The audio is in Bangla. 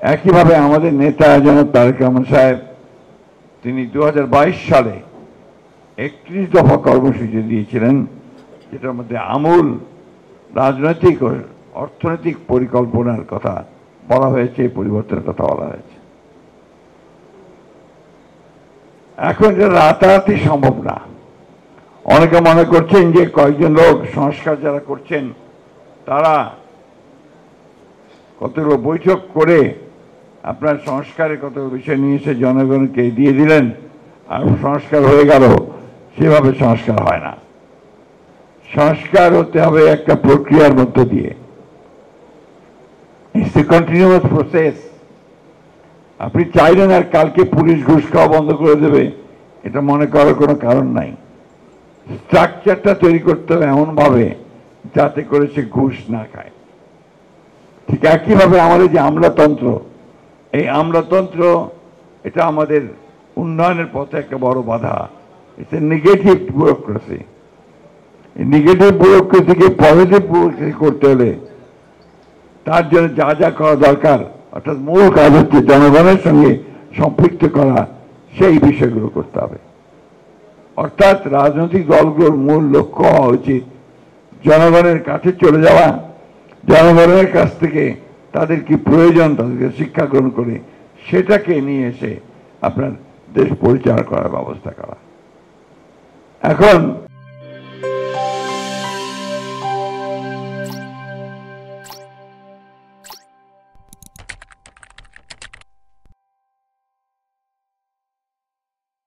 একইভাবে আমাদের নেতা জনাব তারেক রহমান সাহেব তিনি 2022 সালে 31 দফা কর্মসূচি দিয়েছিলেন, যেটার মধ্যে আমূল রাজনৈতিক ও অর্থনৈতিক পরিকল্পনার কথা বলা হয়েছে, পরিবর্তনের কথা বলা হয়েছে। এখন এটা রাতারাতি সম্ভব না। অনেকে মনে করছেন যে কয়েকজন লোক সংস্কার যারা করছেন তারা কতগুলো বৈঠক করে আপনার সংস্কারের কতগুলো বিষয় নিয়ে এসে জনগণকে দিয়ে দিলেন আর সংস্কার হয়ে গেল। সেভাবে সংস্কার হয় না। সংস্কার হতে হবে একটা প্রক্রিয়ার মধ্য দিয়ে। It's a continuous process. আপনি চাইলেন আর কালকে পুলিশ ঘুষ খাওয়া বন্ধ করে দেবে, এটা মনে করার কোনো কারণ নাই। স্ট্রাকচারটা তৈরি করতে হবে এমনভাবে যাতে করে সে ঘুষ না খায়। ঠিক একইভাবে আমাদের যে আমলাতন্ত্র, এই আমলাতন্ত্র এটা আমাদের উন্নয়নের পথে একটা বড় বাধা। It's a negative bureaucracy. এই নেগেটিভ ব্যুরোক্রেসিকে পজিটিভ ব্যুরোক্রেসি করতে হলে তার জন্য যা যা করা দরকার, অর্থাৎ মূল কাজ হচ্ছে জনগণের সঙ্গে সম্পৃক্ত করা, সেই বিষয়গুলো করতে হবে। অর্থাৎ রাজনৈতিক দলগুলোর মূল লক্ষ্য হওয়া উচিত জনগণের কাছে চলে যাওয়া, জনগণের কাছ থেকে তাদের কি প্রয়োজন তাদেরকে শিক্ষা গ্রহণ করে সেটাকে নিয়ে এসে আপনার দেশ পরিচালনা করার ব্যবস্থা করা। এখন